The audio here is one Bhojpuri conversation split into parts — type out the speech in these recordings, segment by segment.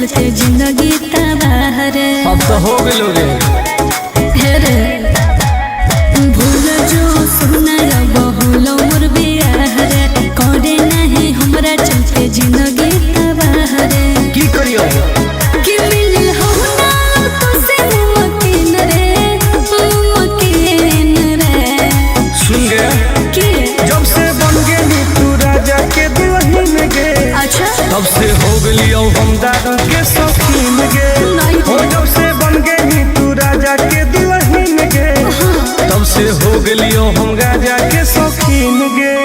चलते जिंदगी तबाह रे। अब तो हो गए रे भूल जो सुना बहुल मोर बियाह रे करे नहीं हमरा चलते जिंदगी तबाह रे। की करियो कि मिल हो ना तो से मकीन रे सुन गया कि जब से बन गई तू राजा के दुल्हन गे। अच्छा तब से हो गई हम दादा के शौकीन गे। हो जब से बन गई तू राजा के दुल्हन गे। तब से हो गई हम राजा के शौकीन गे।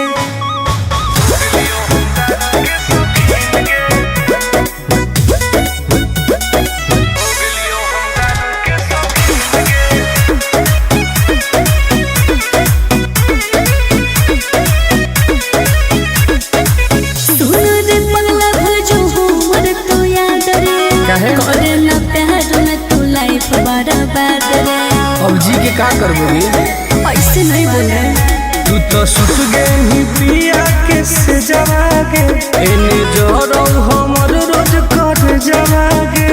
करे ना प्यार में तू लाइफ बर्बाद रे। अब जी के का करबोगी ऐसे नहीं बोले तू तो सुत गई पिया के से जवागे एने जरो हमर रोज कट जवागे।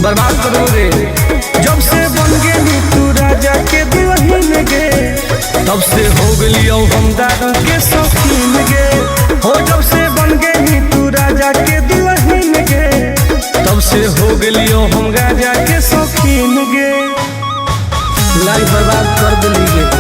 बर्बाद करो रे जब से बन गई तू राजा के दुल्हन गे। तब से हो गई हम दादा के शौकीन गे। हो जब से बन गई तू राजा के दुल्हन गे। तब से हो गई हम राजा के शौकीन गे। लाइफ बर्बाद कर दिली गे।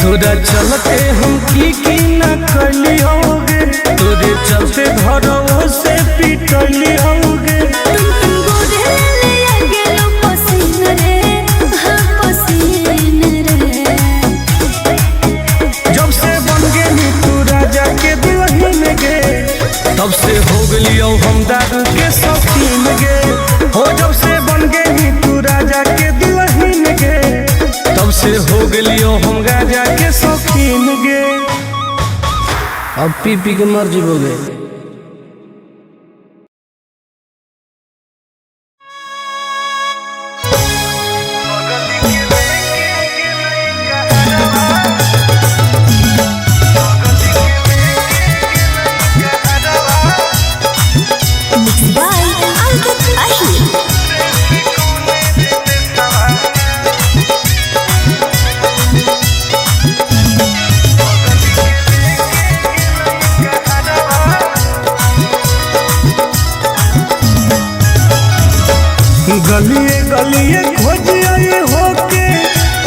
तोरा चलते हम की न करली होगे। तोरे चलते घरों से पिटली होगे। जब से बन गई तू राजा के दुल्हन गे। तब से हो गई हम दादा के शौकीन गे। हो जब से बन गई तू राजा के दुल्हन गे। तब से हो गई हम राजा के शौकीन गे। अब पी पी के मर जीवोगे। गलिए गलिए खोजिए होके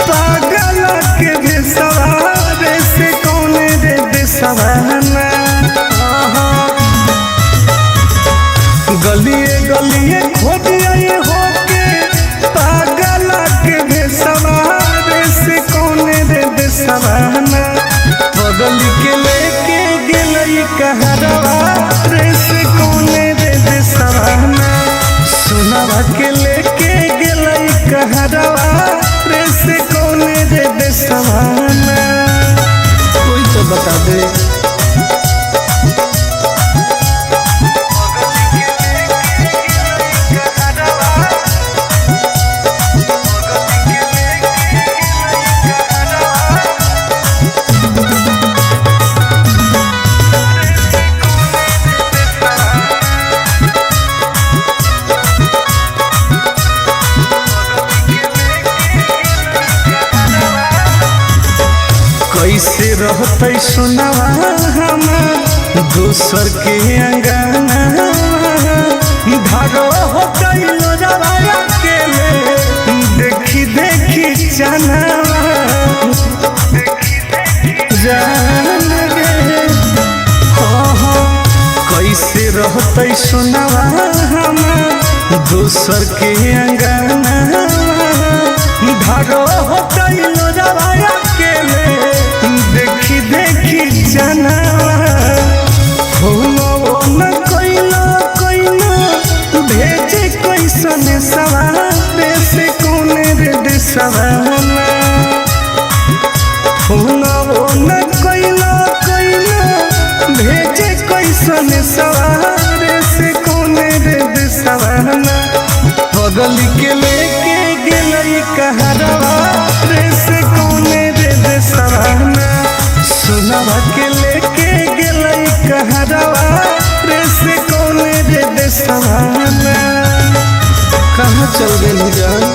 पागल के बेसवारे से कौन रे बेसवाना। गलिए गलिए खोजिए होके पागल के बेसवारे से कौन रे बेसवाना। बगल के लेके गेलई कहरवा रे से कौन रे बेसवाना। सोनावा के लेके गेलई कहरवा रे से कौन रे बेसवाना। कोई तो बता दे कैसे रहते सुनावा हमार दोसर के अंगना। भागो हो गई लोजवाया के देखी देखी चनावा जान गे। कैसे रहते सुनावा हमार दोसर के अंगना। भागो हो गई लोजवाया के देखी देखी चनावा। हो न कोइला कोइला सवाना होना वो न कोइला भेजे कैसन सवारे से कोने रे सवाना बगल के लेके गेलई कहरवा रे से कोने रे सवाना सुनवा के लेके गेलई कहरवा रे से कोने रे सवाना कहाँ चल गई जान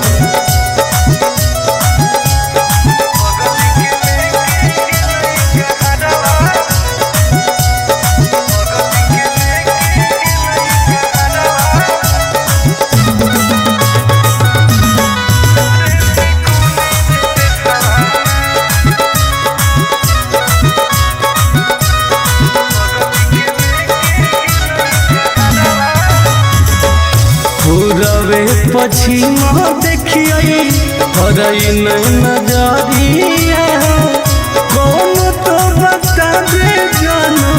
पूरबे पश्चिम देखिए हरई नजरिया कौन तो बता दे जानू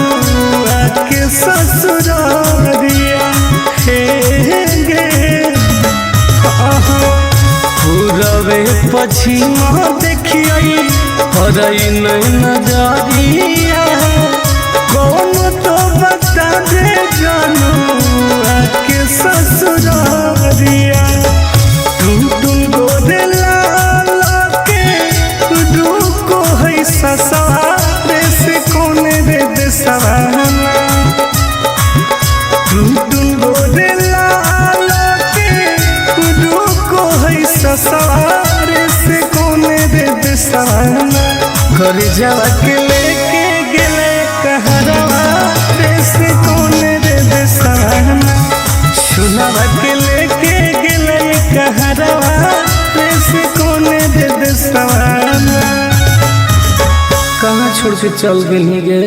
आके ससुरारिया हे गे पूरबे पश्चिम देखिए हरई नजरिया कौन तो बता दे जानू आके ससुरारिया टुन गोदे लाल के रुको है ससुरारे से कोने रे सवाना टुन गोदे लाल के रुको है ससुरारे से कोने रे सवाना घर जावा के लेके गेले कहरवा रे से कोने रे सवाना सुनवा के लेके गेले कहरवा रे से कोने रे सवाना कहाँ छोड़ के चल गई गे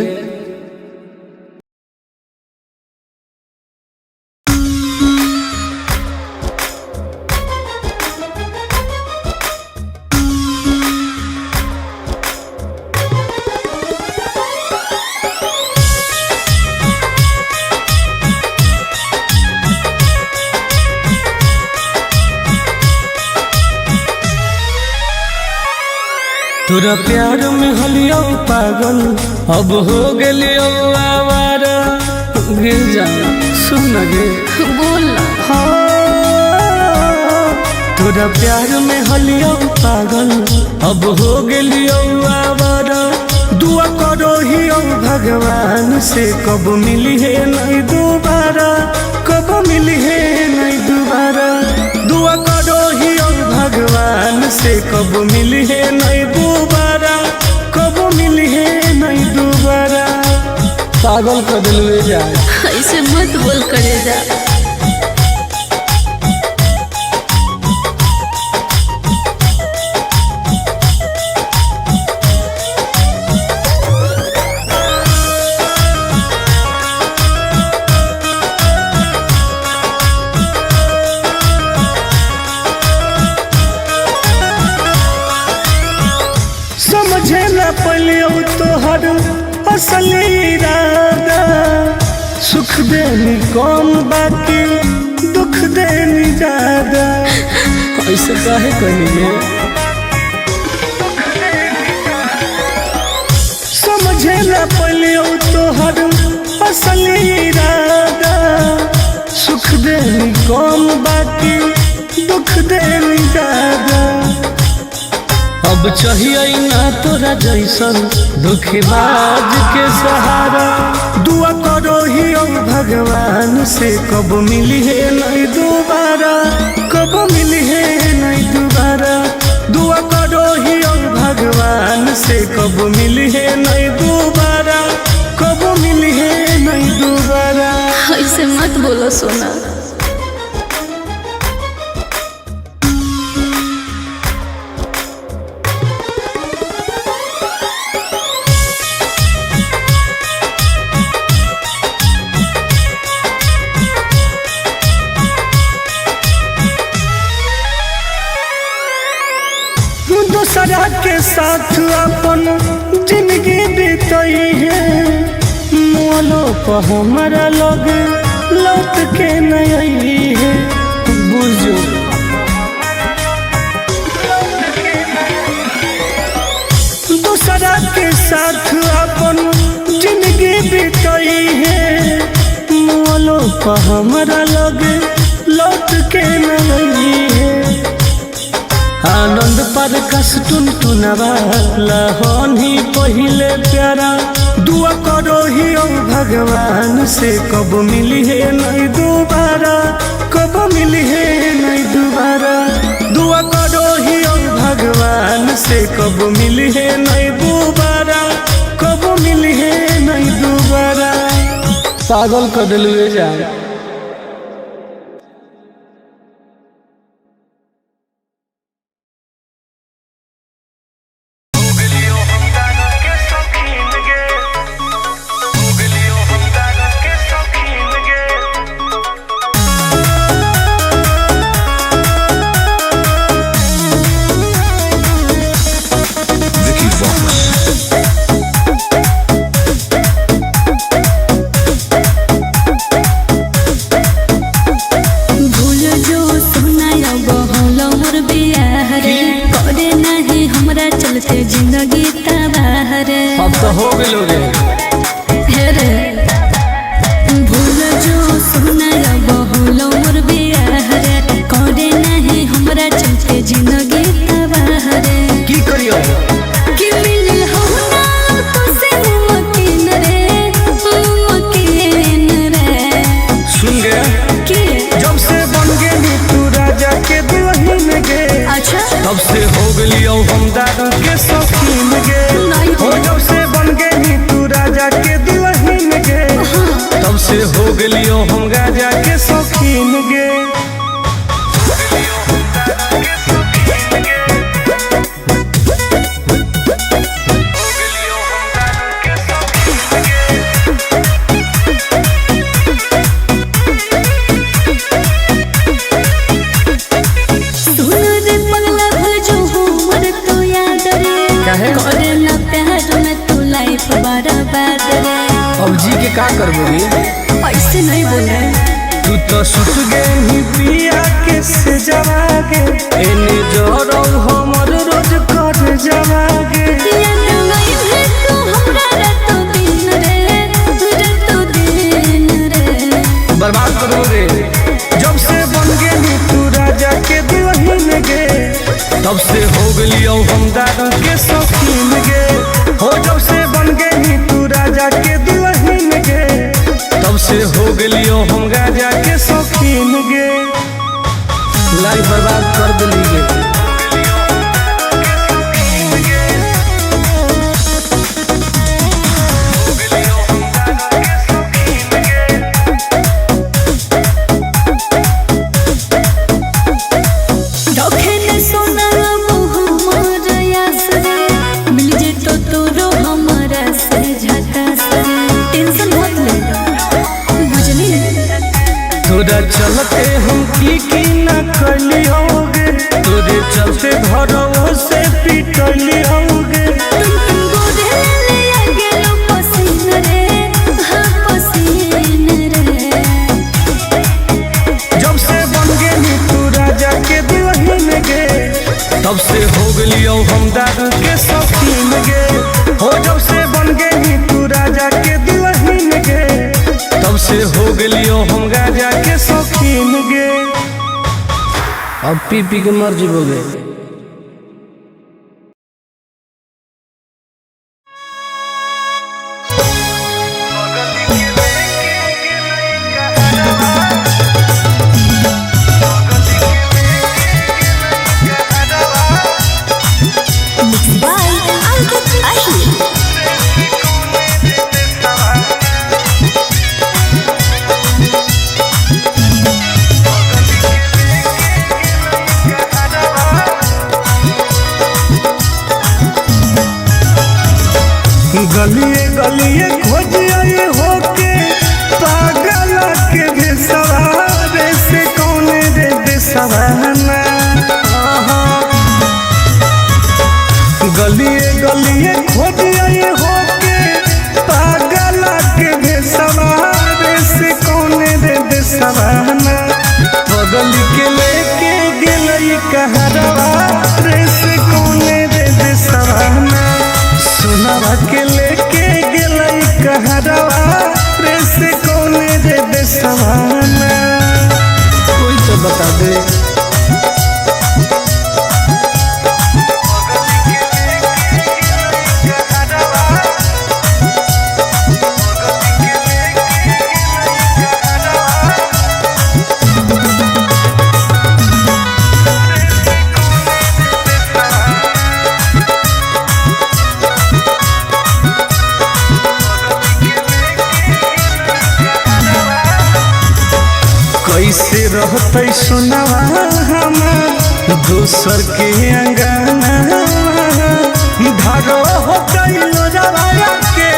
तोरा प्यार में हलियो पागल अब हो गेलियो आवारा गे जाना सुन गे बोल तोरा प्यार में हलियो पागल अब हो गेलियो आवारा दुआ करो ही भगवान से कब मिली है नहीं दोबारा कब मिली है नहीं दोबारा दुआ करो ही भगवान से कब मिली है नहीं दोबारा कब मिली है नहीं दोबारा पागल कर दिलवे जाए ऐसे मत बोल करे जा समझे न पलियो तोहर असली इरादा सुख देनी कौन बाकी दुख देनी ज्यादा ऐसे काहे कहिए समझे न पलियो तोहर असली इरादा सुख देनी कौन बाकी दुख देनी ज्यादा अब चाहिए ना तोरा जैसन दुखबाज के सहारा दुआ करो ही भगवान से कब मिली है नहीं दोबारा कब मिली है नहीं दोबारा दुआ करो ही भगवान से कब मिली है नहीं दोबारा कब मिली है नहीं दोबारा ऐसे मत बोलो सोना दूसरा के साथ अपन जिंदगी बीतई है मोलो पर हमारा लग लौट के नहीं है बुझो हमरा लगे लौट के न है। आनंद पर कस टुन टुनवाला होनी पहिले प्यारा दुआ करो ही ओ भगवान से कब मिली है नहीं दोबारा, कब मिली है नहीं दोबारा। दुआ करो ही ओ भगवान से कब मिली है नहीं दोबारा, कब मिली है नहीं दोबारा। पागल कर दिलवे जान। जिंदगी तबाह रे अब तो हो गए रे भूल जो सुना बहुलो मोर बियाह रे करे नहीं हमरा चलते जिंदगी तबाह रे की करियो कि मिल हो ना तो से मुमकिन रे सुन गया कि जब से बन गई तू राजा के दुल्हन गे। अच्छा तब से हो गई हम दारू के शौकीन गे। हो जब से बन गई तू राजा के दुल्हन गे। तब से हो गई हम राजा के शौकीन गे। करे ना प्यार में तू लाइफ बर्बाद रे। अब जी के का करबोगे ऐसे नहीं बोले तू तो सुत गई पिया के से जवागे एने जोरो हमर रोज कर जवागे। याद नहीं है तू हमरा रात दिन रे बर्बाद करोगे जब से बन गई तू राजा के दुल्हन गे। तब से हो गई हम दारू के शौकीन गे। हो जब से बन गई तू राजा के दुल्हन गे। तब से हो गई हम राजा के शौकीन गे। लाइफ बर्बाद कर दिली गे। तोरा चलते हम की न कली होगे, तोरे चलते घरों से पिटली होगे। जब से बन गई तू राजा के दुल्हन गे। तब से हो गई हम दारू के शौकीन गे। हो जब से बन गई तू राजा के दुल्हन गे। तब से हो गई हम राजा के शौकीन गे। अब पी पी के मर जीवोगे। गलिए गलिए खोज आए होके पागल के बेसवारे से कौन रे बेसवाना। गलिए गलिए खोज आए होके पागल के बेसवारे से कौन रे बेसवाना। बगल के लेके गेलई कहरवा रे से कौन रे बेसवाना। सोनावा के लेके गेलई दे सवाना, कोई तो बता दे। कैसे रहते सुनवा हमार दोसर के अंगना, धारो हो गइलो जवाया के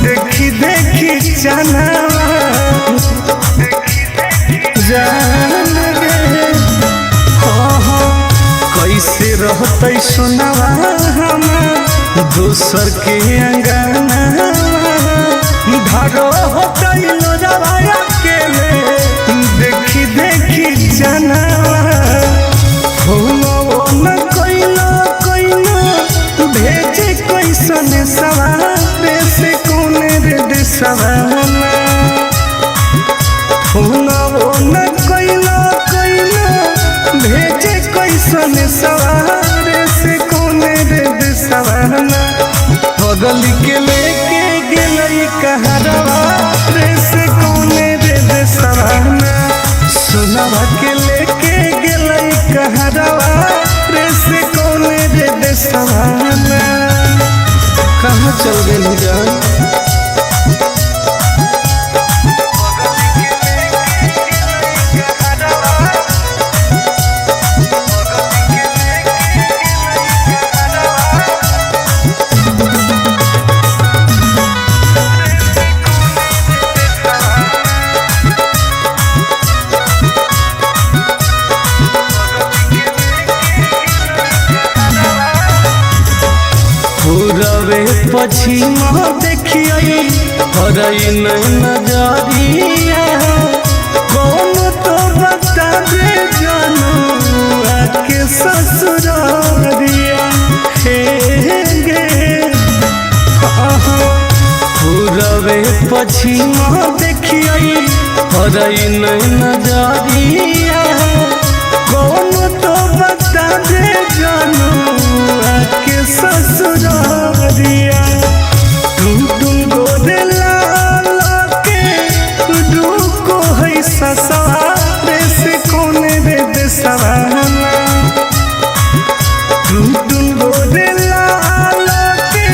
देखी देखी जानवा जान गे। कैसे रहते सुनवा हमार दोसर के अंगना, धारो हो गइलो जवाया के देखी देखी जानवा न कोइलो कोइलो भेजे कैसन सवारे से कौन रे दिसवाना, न कोइलो कोइलो भेजे कैसन सवारे से कौन रे दिसवाना, बगल के लेके गेलई कहरवा रे से कौन रे दिसवाना, सुनवा के लेके गेलई कहरवा रे से कौन रे दिसवाना। कहाँ चल गेली जान? पूरबे पश्चिम देखिए हरई नजरिया, कौन तो बता दे जानू आके ससुरारिया हे गे। पूरबे पश्चिम देखिए हरई नजरिया, कौन तो बता दे जानू आके ससुरारिया, टुन टुन गोदे लाला के रुको है ससुरारे से कौन रे दिसवाना, टुन टुन गोदे लाला के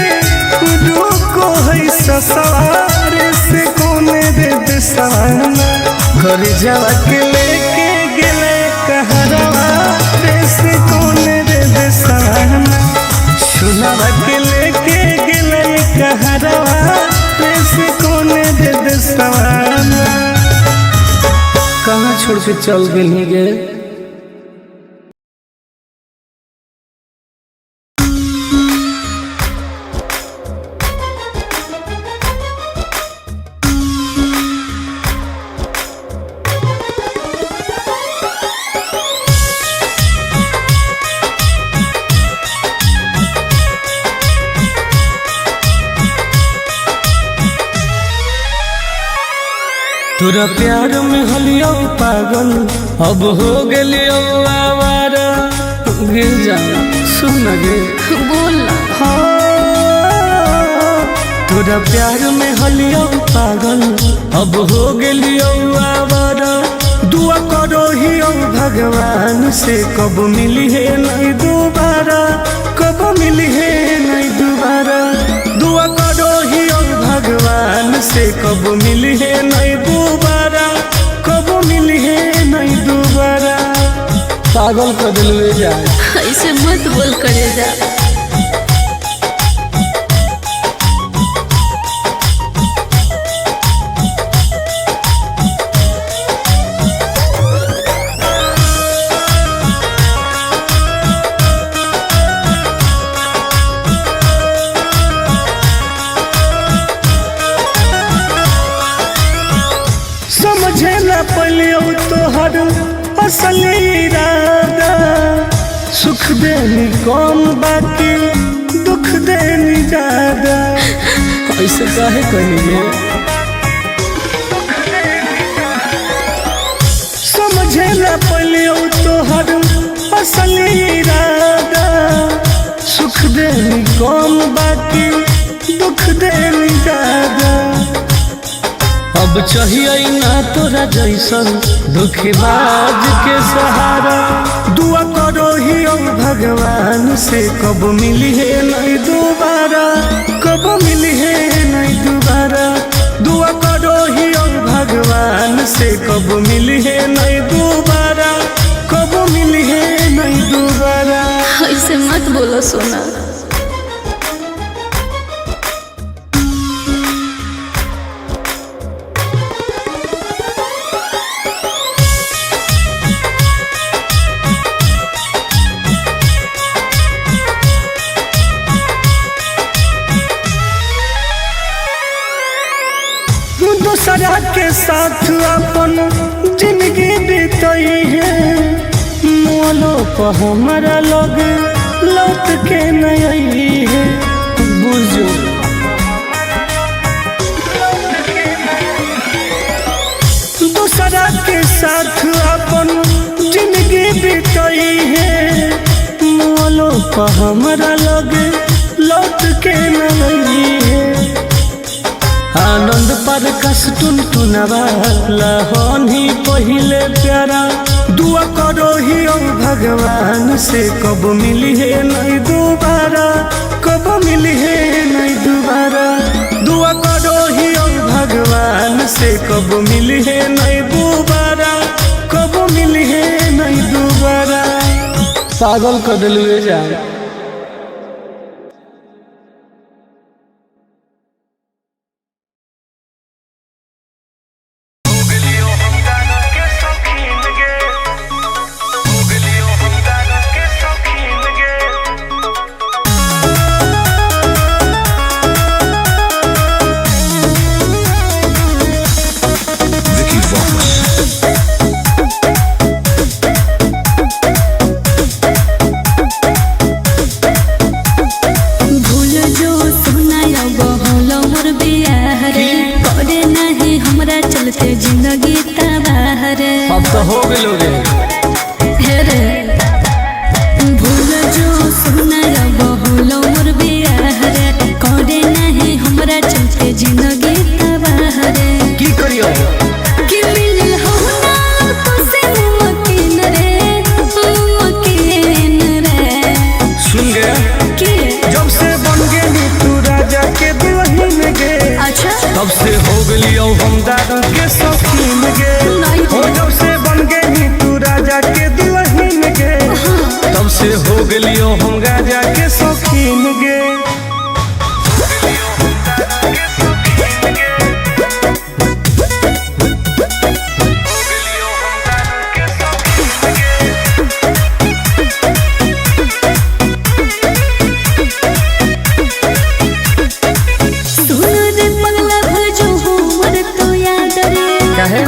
रुको है ससुरारे से कौन रे दिसवाना, घर जावा के लेके गेले कहरवा रे से कौन रे दिसवाना, सुनवा के लेके गेले कहरवा रे से कौन रे दिसवाना। कहाँ छोड़ के चल गेली गे? तोरा प्यार में हलियो पागल अब हो गेलियो आवारा, गिर जा सुन गे बोल ना। तोरा प्यार में हलियो पागल अब हो गेलियो आवारा, दुआ करो ही भगवान से कब मिली है नहीं दोबारा, कब मिली है नहीं दोबारा, दुआ करो ही भगवान से कब मिली है नहीं दोबारा, कब मिली है नहीं दोबारा। पागल कर दिल जा, ऐसे मत बोल करे जा। समझे न पलियो तोहर असल इरादा, सुख देनी कम बाकी दुख देनी ज्यादा, ऐसे काहे कहिए कम बाकी दुख देनी ज्यादा। अब चाहिए ना तोरा जैसन धोखेबाज के सहारा। दुआ करो ही भगवान से कब मिली है नहीं दोबारा, कब मिली है नहीं दोबारा। दुआ करो ही भगवान से कब मिली है नहीं दोबारा, कब मिली है नहीं दोबारा। ऐसे मत बोलो सोना। दूसरा के साथ अपन जिंदगी बीतई है, मोलो पर हमारा लोग लौट के नहीं है। बुझो दूसरा के साथ अपन जिंदगी बीतई है, मोलो पर हमारा लोग लौट के नहीं है। आनंद पर कस टुनटुनवा लहनी पहिले प्यारा। दुआ करो ही भगवान से कब मिली है नहीं दोबारा, कब मिली है नहीं दोबारा। दुआ करो ही भगवान से कब मिली है नहीं दोबारा, कब मिली है नहीं दोबारा। पागल कर दिलवे जा। जिंदगी तबाह रे, अब तो हो गेलो रे। रे भूल जो सुना बहुल मोर बियाह रे, करे नहीं हमरा चलते जिंदगी तबाह रे। की करियो कि मिल हो ना तो से मुमकिन रे, मुमकिन रे। सुन गे कि जब से बन गेली तू राजा के दुल्हन गे, अच्छा तब से हो गेलियो हम दादा के शौकीन गे। हो जब से बन गेली तू राजा के दुल्हन गे, तब से हो गेलियो हम राजा के शौकीन गे।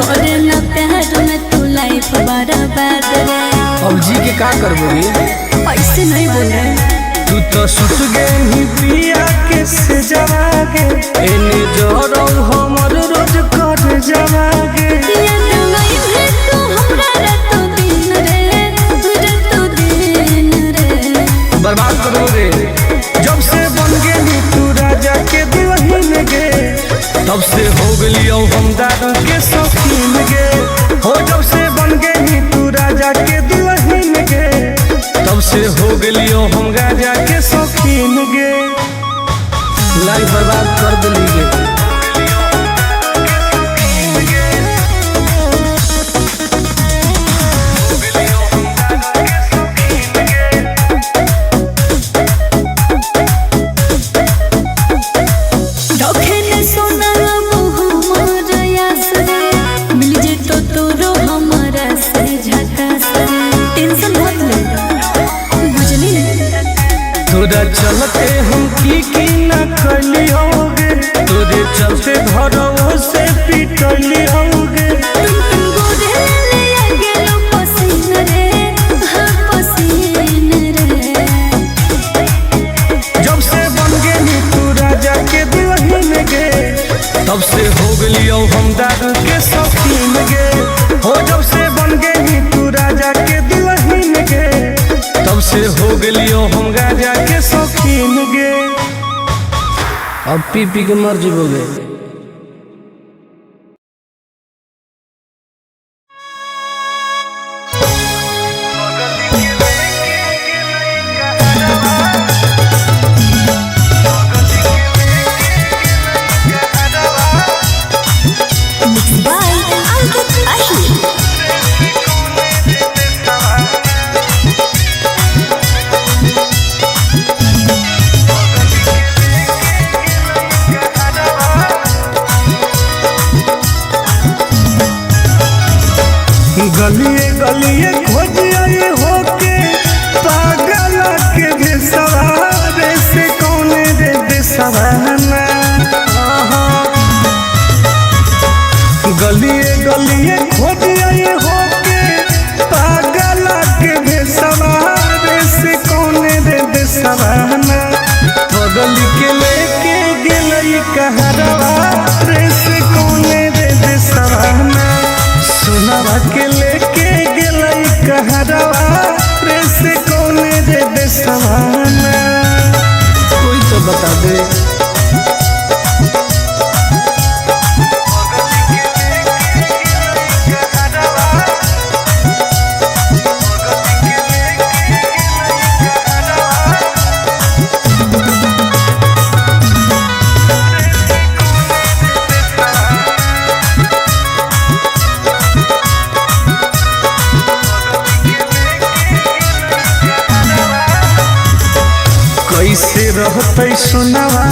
करे ना प्यार में तू लाइफ बर्बाद रे। अब जी के का करबो रे, ऐसे नहीं बोल रहे। तू तो सुत गेली पिया के से जवागे, एने जोरो हमर रोज कर जवागे। याद नहीं है तू हमरा रातों दिन रे, रातों दिन रे। बर्बाद करो रे। जब से बन गेली तू राजा के दुल्हन गे, तब से हो गेलियो हम दादा के शौकीन गे। हो जब से बन गेली तू राजा के दुल्हन गे, तब से हो गेलियो हम राजा के शौकीन गे। लाइफ बर्बाद कर दिली गे। सोना बहु मोर यास रे, मिल जे तो तोरो हम अब पी पी के मर जीवोगे। गलिए गलिए खोजिए होके पागल के भेसवारे से कौने रे देसवाना। गलिए गलिए खोजिए होके पागल के भेसवारे से कौने रे देसवाना। बगल के लेके गेलई कहरवा रे से कौने रे देसवाना। सुनावा के लेके गेलई कहरवा रे से कौने रे देसवाना। कोई तो बता दे। कैसे रहते सुनावा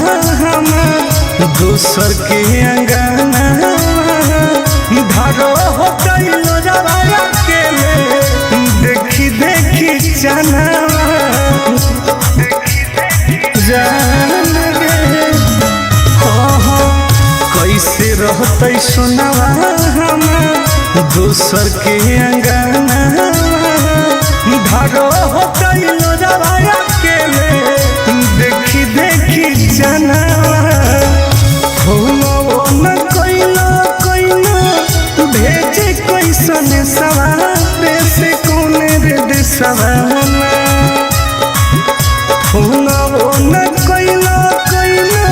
हम दोसर के अंगना। धारो होते लोजवाया के देखी देखी चनावा जान गे। कैसे रहते सुनावा हम दोसर के अंगना। धारो होते लोजवाया के देखी देखी जनावा। न कोइलो कोइलो भेजे कैसन सवारे से कौने रे देसवाना। न कोइलो कोइलो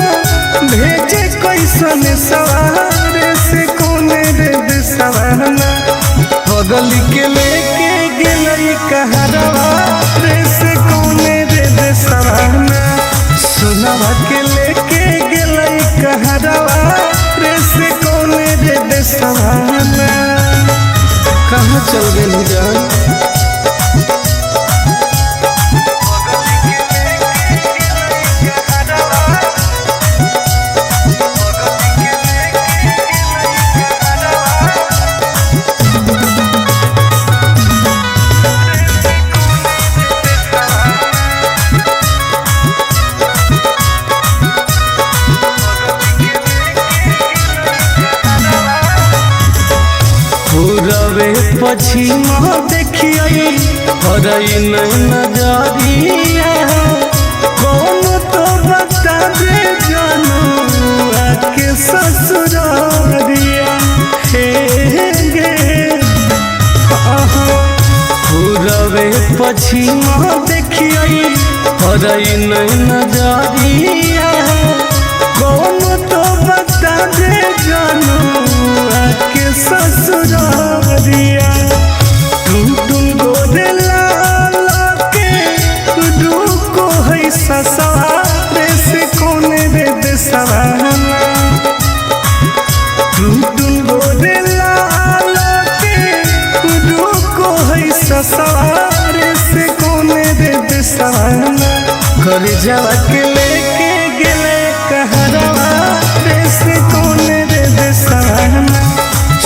भेजे कैसन सवारे से कौने रे देसवाना। बगल के लेके गेलई कहरवा रे से कौने रे देसवाना। सुनावा के लेके गेलई कहरवा रे से कौने रे देसवाना। कहाँ चल गए जान। पूरबे पश्चिमा देखिए हरई नजरिया। कौन तो बता दे जानू आके ससुरारिया। हे गे पूरबे पश्चिमा देखिए हरई नजरिया। कौन तो बता दे जानू आके ससुरारिया। टुन टुन गोदे लाला के रुको है ससुरारे से कौने रे देसवाना। टुन टुन गोदे लाला के रुको है ससुरारे से कौने रे देसवाना। कर जावा के लेके गेले कहरवा रे से कौने रे देसवाना।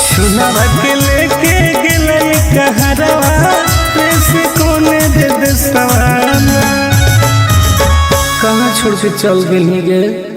सुनावा के लेके गेलई कहरवा रे से कौने रे देसवाना। कहाँ छोड़ के चल गए गे।